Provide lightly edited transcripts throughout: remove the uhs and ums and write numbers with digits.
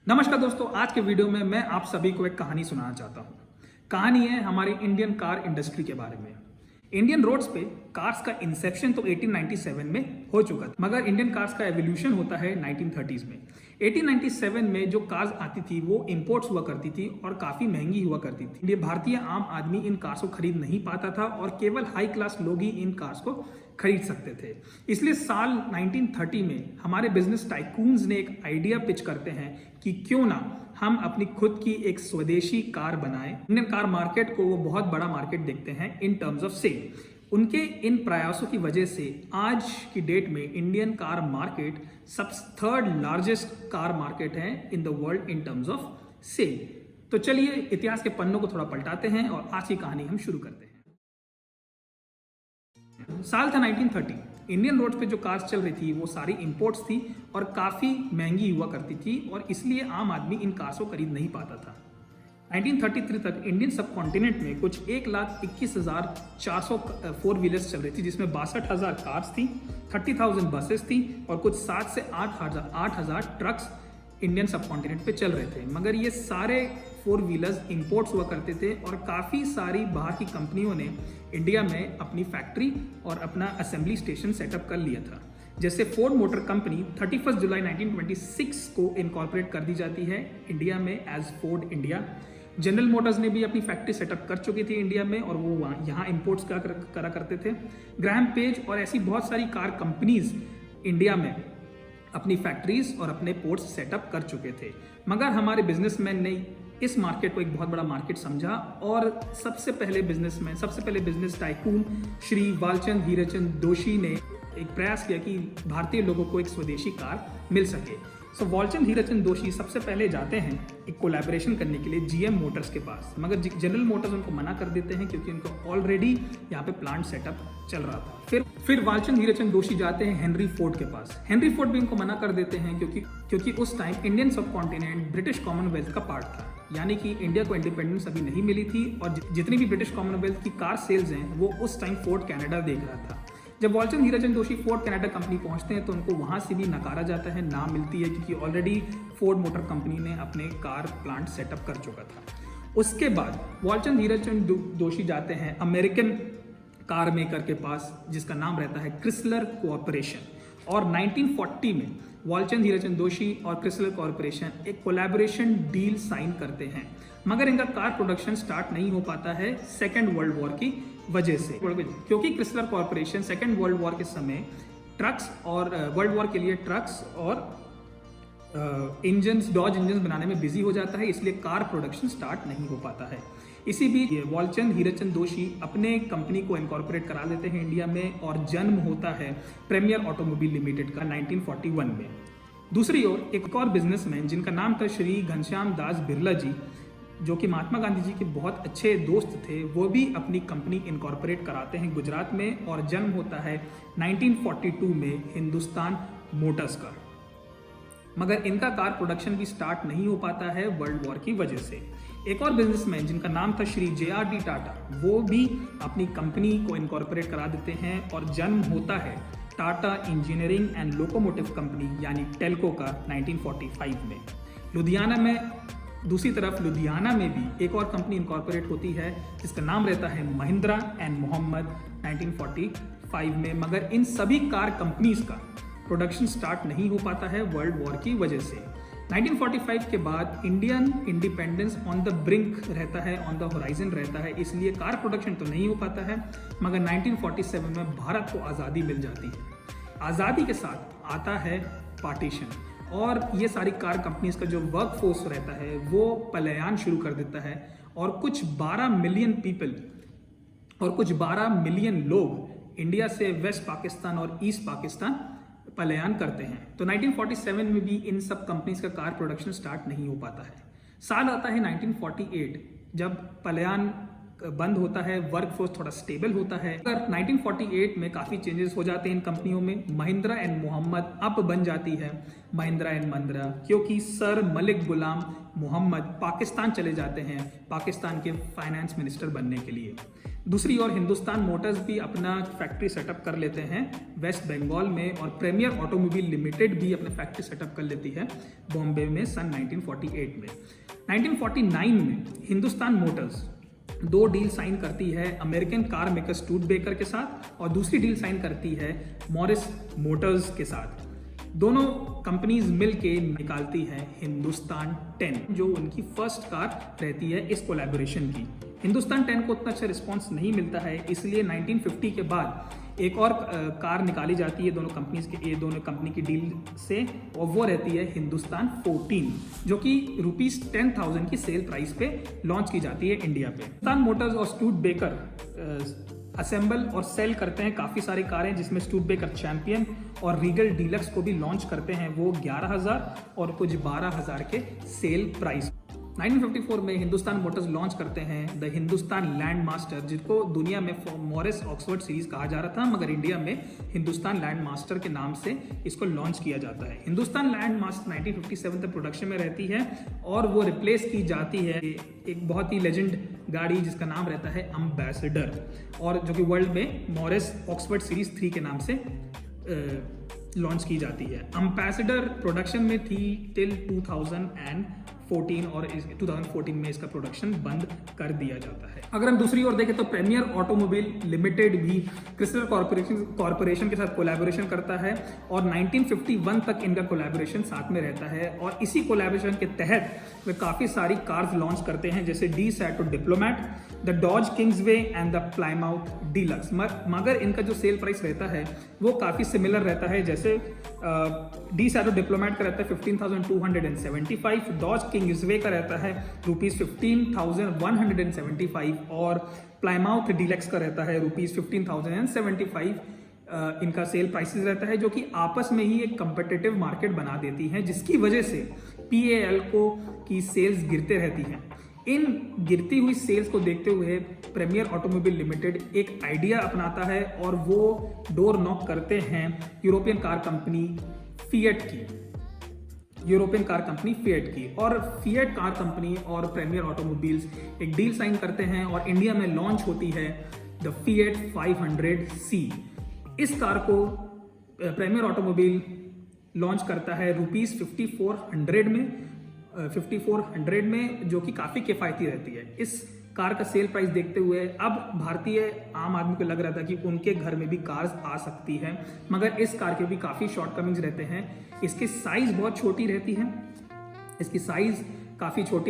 नमस्कार दोस्तों, आज के वीडियो में मैं आप सभी को एक कहानी सुनाना चाहता हूँ। कहानी है हमारी इंडियन कार इंडस्ट्री के बारे में। इंडियन रोड्स पे कार्स का इंसेप्शन तो 1897 में हो चुका था, मगर इंडियन कार्स का एवोल्यूशन होता है 1930s में। 1897 में जो कार्स आती थी वो इंपोर्ट्स हुआ करती थी और काफ़ी महंगी हुआ करती थी। ये भारतीय आम आदमी इन कार्स को खरीद नहीं पाता था और केवल हाई क्लास लोग ही इन कार्स को खरीद सकते थे। इसलिए साल 1930 में हमारे बिजनेस टाइकून्स ने एक आइडिया पिच करते हैं कि क्यों ना हम अपनी खुद की एक स्वदेशी कार बनाएं। इंडियन कार मार्केट को वो बहुत बड़ा मार्केट देखते हैं इन टर्म्स ऑफ सेल। उनके इन प्रयासों की वजह से आज की डेट में इंडियन कार मार्केट सबसे थर्ड लार्जेस्ट कार मार्केट है in the world in terms of sale. तो चलिए इतिहास के पन्नों को थोड़ा पलटाते हैं और आज की कहानी हम शुरू करते हैं। साल था 1930। इंडियन रोड पे जो कार्स चल रही थी वो सारी इंपोर्ट्स थी और काफ़ी महंगी हुआ करती थी और इसलिए आम आदमी इन कार्स को खरीद नहीं पाता था। 1933 तक इंडियन सब कॉन्टिनेंट में कुछ 1,21,400 फोर व्हीलर्स चल रही थी, जिसमें 62,000 कार्स थी, 30,000 बसेस थी और कुछ 7 से 8,000 ट्रक्स इंडियन सब कॉन्टिनेंट पे चल रहे थे। मगर ये सारे फोर व्हीलर्स इंपोर्ट्स हुआ करते थे और काफ़ी सारी बाहर की कंपनियों ने इंडिया में अपनी फैक्ट्री और अपना असेंबली स्टेशन सेटअप कर लिया था। जैसे फोर्ड मोटर कंपनी 31 जुलाई 1926 को इनकॉर्पोरेट कर दी जाती है इंडिया में as Ford India. General Motors ने भी अपनी फैक्ट्री सेटअप कर चुकी थी इंडिया में और वो यहाँ इंपोर्ट्स करा करते थे। ग्राहम पेज और ऐसी बहुत सारी कार कंपनीज इंडिया में अपनी फैक्ट्रीज और अपने पोर्ट्स सेटअप कर चुके थे। मगर हमारे बिजनेसमैन ने इस मार्केट को एक बहुत बड़ा मार्केट समझा और सबसे पहले बिजनेस टाइकून श्री वालचंद हीराचंद दोशी ने एक प्रयास किया कि भारतीय लोगों को एक स्वदेशी कार मिल सके। सो वालचंद हीराचंद दोशी सबसे पहले जाते हैं एक कोलैबोरेशन करने के लिए जीएम मोटर्स के पास, मगर जनरल मोटर्स उनको मना कर देते हैं क्योंकि उनको ऑलरेडी यहाँ पे प्लांट सेटअप चल रहा था। फिर वालचंद हीराचंद दोशी जाते हैं हेनरी फोर्ड के पास। हेनरी फोर्ड भी उनको मना कर देते हैं क्योंकि उस टाइम इंडियन सब कॉन्टिनेंट ब्रिटिश कॉमनवेल्थ का पार्ट था, यानी कि इंडिया को इंडिपेंडेंस अभी नहीं मिली थी और जितनी भी ब्रिटिश कॉमनवेल्थ की कार सेल्स हैं वो उस टाइम फोर्ड कनाडा देख रहा था। जब वालचंद हीराचंद दोशी फोर्ड कनाडा कंपनी पहुंचते हैं तो उनको वहां से भी नकारा जाता है, ना मिलती है, क्योंकि ऑलरेडी फोर्ड मोटर कंपनी ने अपने कार प्लांट सेटअप कर चुका था। उसके बाद वालचंद हीराचंद दोशी जाते हैं अमेरिकन कार मेकर के पास जिसका नाम रहता है क्रिसलर कॉर्पोरेशन, और 1940 में वालचंद हीराचंद दोशी और क्रिसलर कॉर्पोरेशन एक कोलैबोरेशन डील साइन करते हैं। मगर इनका कार प्रोडक्शन स्टार्ट नहीं हो पाता है सेकेंड वर्ल्ड वॉर की वजह से, क्योंकि Chrysler corporation second world war के समय ट्रक्स और वर्ल्ड वॉर के लिए ट्रक्स और डॉज इंजन्स बनाने में बिजी हो जाता है, इसलिए कार प्रोडक्शन स्टार्ट नहीं हो पाता है। इसी बीच वालचंद हीराचंद दोशी अपने कंपनी को इनकॉर्पोरेट करा देते हैं इंडिया में और जन्म होता है प्रीमियर ऑटोमोबाइल लिमिटेड का 1941 में। दूसरी ओर एक और बिजनेसमैन जिनका नाम था श्री घनश्याम दास बिरला जी, जो कि महात्मा गांधी जी के बहुत अच्छे दोस्त थे, वो भी अपनी कंपनी इनकॉर्पोरेट कराते हैं गुजरात में और जन्म होता है 1942 में हिंदुस्तान मोटर्स का। मगर इनका कार प्रोडक्शन भी स्टार्ट नहीं हो पाता है वर्ल्ड वॉर की वजह से। एक और बिजनेसमैन जिनका नाम था श्री JRD टाटा, वो भी अपनी कंपनी को इनकॉर्पोरेट करा देते हैं और जन्म होता है Tata engineering and locomotive company यानी टेल्को का 1945 में। दूसरी तरफ लुधियाना में भी एक और कंपनी इनकॉर्पोरेट होती है जिसका नाम रहता है महिंद्रा एंड मोहम्मद 1945 में। मगर इन सभी कार कंपनीज का प्रोडक्शन स्टार्ट नहीं हो पाता है वर्ल्ड वॉर की वजह से। 1945 के बाद Indian independence on the brink रहता है, ऑन द होराइजन रहता है, इसलिए कार प्रोडक्शन तो नहीं हो पाता है। मगर 1947 में भारत को आज़ादी मिल जाती है। आज़ादी के साथ आता है पार्टीशन और ये सारी कार कंपनीज का जो वर्क फोर्स रहता है वो पलायन शुरू कर देता है और कुछ 12 मिलियन पीपल और कुछ 12 मिलियन लोग इंडिया से वेस्ट पाकिस्तान और ईस्ट पाकिस्तान पलायन करते हैं। तो 1947 में भी इन सब कंपनीज का कार प्रोडक्शन स्टार्ट नहीं हो पाता है। साल आता है 1948 जब पलायन बंद होता है, वर्क फोर्स थोड़ा स्टेबल होता है। अगर 1948 में काफ़ी चेंजेस हो जाते हैं इन कंपनियों में। महिंद्रा एंड मोहम्मद अब बन जाती है महिंद्रा एंड महिंद्रा, क्योंकि सर मलिक गुलाम मोहम्मद पाकिस्तान चले जाते हैं पाकिस्तान के फाइनेंस मिनिस्टर बनने के लिए। दूसरी ओर हिंदुस्तान मोटर्स भी अपना फैक्ट्री सेटअप कर लेते हैं वेस्ट बंगाल में, और प्रीमियर ऑटोमोबाइल लिमिटेड भी अपना फैक्ट्री सेटअप कर लेती है बॉम्बे में सन 1948 में। 1949 में हिंदुस्तान मोटर्स 2 डील साइन करती है अमेरिकन कार मेकर स्टूडबेकर के साथ, और दूसरी डील साइन करती है मॉरिस मोटर्स के साथ। दोनों कंपनीज मिलके निकालती है हिंदुस्तान 10, जो उनकी फर्स्ट कार रहती है इस कोलैबोरेशन की। हिंदुस्तान 10 को उतना अच्छा रिस्पांस नहीं मिलता है, इसलिए 1950 के बाद एक और कार निकाली जाती है दोनों कंपनी की डील से, और वो रहती है हिंदुस्तान 14, जो कि ₹10,000 की सेल प्राइस पे लॉन्च की जाती है इंडिया पे। हिंदुस्तान मोटर्स और स्टूडबेकर असेंबल और सेल करते हैं काफ़ी सारी कारें, जिसमें स्टूडबेकर चैंपियन और रीगल डीलक्स को भी लॉन्च करते हैं वो 11,000 और कुछ 12,000 के सेल प्राइस। 1954 में हिंदुस्तान मोटर्स लॉन्च करते हैं द हिंदुस्तान लैंड मास्टर, जिसको दुनिया में मॉरिस ऑक्सफोर्ड सीरीज कहा जा रहा था, मगर इंडिया में हिंदुस्तान लैंड मास्टर के नाम से इसको लॉन्च किया जाता है। हिंदुस्तान लैंड मास्टर 1957 तक प्रोडक्शन में रहती है, और वो रिप्लेस की जाती है एक बहुत ही लेजेंड गाड़ी जिसका नाम रहता है एम्बेसडर, और जो कि वर्ल्ड में मॉरिस ऑक्सफोर्ड सीरीज 3 के नाम से लॉन्च की जाती है। एम्बेसडर प्रोडक्शन में थी टिल 2014, और 2014 में इसका प्रोडक्शन बंद कर दिया जाता है। अगर हम दूसरी ओर देखें तो प्रीमियर ऑटोमोबाइल लिमिटेड भी क्रिस्टल कॉर्पोरेशन के साथ कोलैबोरेशन करता है, और 1951 तक इनका कोलैबोरेशन साथ में रहता है, और इसी कोलैबोरेशन के तहत वे काफ़ी सारी कार्स लॉन्च करते हैं, जैसे D-Sato Diplomat, the Dodge Kingsway and the Plymouth Deluxe. मगर इनका जो सेल प्राइस रहता है वो काफ़ी सिमिलर रहता है, जैसे D-Sato डिप्लोमैट का रहता है 15,275, डॉज किंग्सवे का रहता है ₹15,175, और प्लायमाउथ डीलक्स का रहता है ₹15,075। इनका सेल प्राइसेस रहता है, जो कि आपस में ही एक कंपिटिटिव मार्केट बना देती हैं, जिसकी वजह से PAL की सेल्स गिरते रहती हैं। इन गिरती हुई सेल्स को देखते हुए प्रीमियर ऑटोमोबाइल लिमिटेड एक आइडिया अपनाता है, और वो डोर नॉक करते हैं यूरोपियन कार कंपनी फिएट की, और फिएट कार कंपनी और प्रीमियर ऑटोमोबाइल्स एक डील साइन करते हैं, और इंडिया में लॉन्च होती है द फिएट 500C। इस कार को प्रीमियर ऑटोमोबाइल लॉन्च करता है ₹5400 में, जो कि काफ़ी किफ़ायती रहती है। इस कार का सेल प्राइस देखते हुए अब भारतीय आम आदमी को लग रहा था कि उनके घर में भी कार्स आ सकती है, मगर इस कार के भी काफ़ी शॉर्टकमिंग्स रहते हैं। इसकी साइज़ बहुत छोटी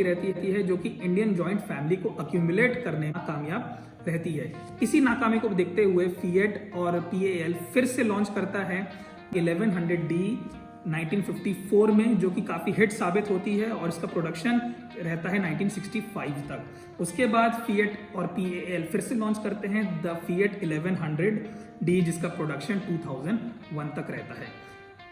रहती है, जो कि इंडियन जॉइंट फैमिली को अक्यूमुलेट करने में कामयाब रहती है। इसी नाकामी को देखते हुए फिएट और PAL फिर से लॉन्च करता है 1100D 1954 में, जो कि काफ़ी हिट साबित होती है, और इसका प्रोडक्शन रहता है 1965 तक। उसके बाद फिएट और PAL फिर से लॉन्च करते हैं द फिएट 1100D, जिसका प्रोडक्शन 2001 तक रहता है।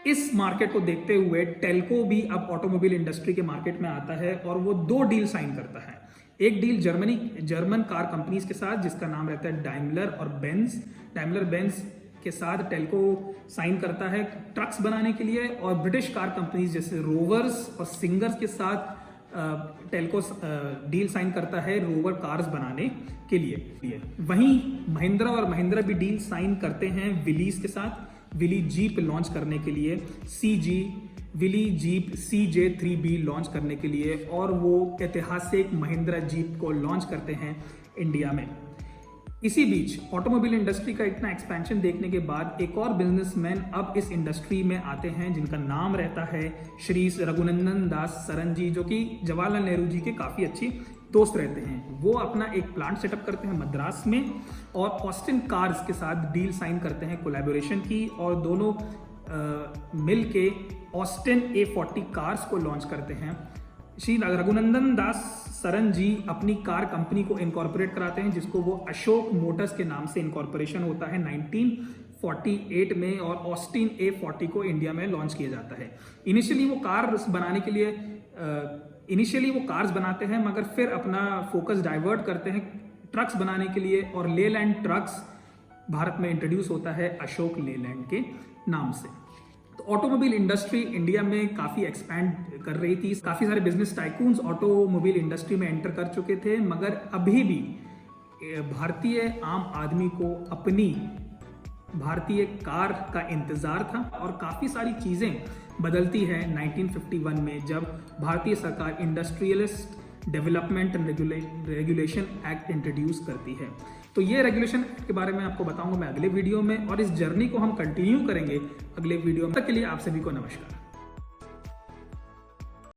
इस मार्केट को देखते हुए टेल्को भी अब ऑटोमोबाइल इंडस्ट्री के मार्केट में आता है, और वो 2 डील साइन करता है। एक डील जर्मन कार कंपनीज के साथ, जिसका नाम रहता है डाइमलर बेंज के साथ टेल्को साइन करता है ट्रक्स बनाने के लिए, और ब्रिटिश कार कंपनीज जैसे रोवर्स और सिंगर्स के साथ टेल्को डील साइन करता है रोवर कार्स बनाने के लिए। वहीं महिंद्रा भी डील साइन करते हैं विलीज के साथ, विली जीप लॉन्च करने के लिए, विली जीप CJ3B लॉन्च करने के लिए, और वो ऐतिहासिक महिंद्रा जीप को लॉन्च करते हैं इंडिया में। इसी बीच ऑटोमोबाइल इंडस्ट्री का इतना एक्सपेंशन देखने के बाद एक और बिजनेसमैन अब इस इंडस्ट्री में आते हैं, जिनका नाम रहता है श्री रघुनंदन दास सरन जी, जो कि जवाहरलाल नेहरू जी के काफ़ी अच्छी दोस्त रहते हैं। वो अपना एक प्लांट सेटअप करते हैं मद्रास में, और ऑस्टिन कार्स के साथ डील साइन करते हैं कोलैबोरेशन की, और दोनों मिल के ऑस्टिन A40 कार्स को लॉन्च करते हैं। श्री रघुनंदन दास सरन जी अपनी कार कंपनी को इनकॉर्पोरेट कराते हैं, जिसको वो अशोक मोटर्स के नाम से इनकॉर्पोरेशन होता है 1948 में, और ऑस्टिन A40 को इंडिया में लॉन्च किया जाता है। इनिशियली वो कार्स बनाते हैं, मगर फिर अपना फोकस डाइवर्ट करते हैं ट्रक्स बनाने के लिए, और लेलैंड ट्रक्स भारत में इंट्रोड्यूस होता है अशोक लेलैंड के नाम से। तो ऑटोमोबाइल इंडस्ट्री इंडिया में काफ़ी एक्सपैंड कर रही थी, काफ़ी सारे बिजनेस टाइकून्स ऑटोमोबाइल इंडस्ट्री में एंटर कर चुके थे, मगर अभी भी भारतीय आम आदमी को अपनी भारतीय कार का इंतज़ार था। और काफ़ी सारी चीज़ें बदलती है 1951 में, जब भारतीय सरकार industrialist development and regulation act introduce करती है। तो ये रेगुलेशन एक्ट के बारे में आपको बताऊंगा मैं अगले वीडियो में, और इस जर्नी को हम कंटिन्यू करेंगे अगले वीडियो में। तब तक के लिए आप सभी को नमस्कार।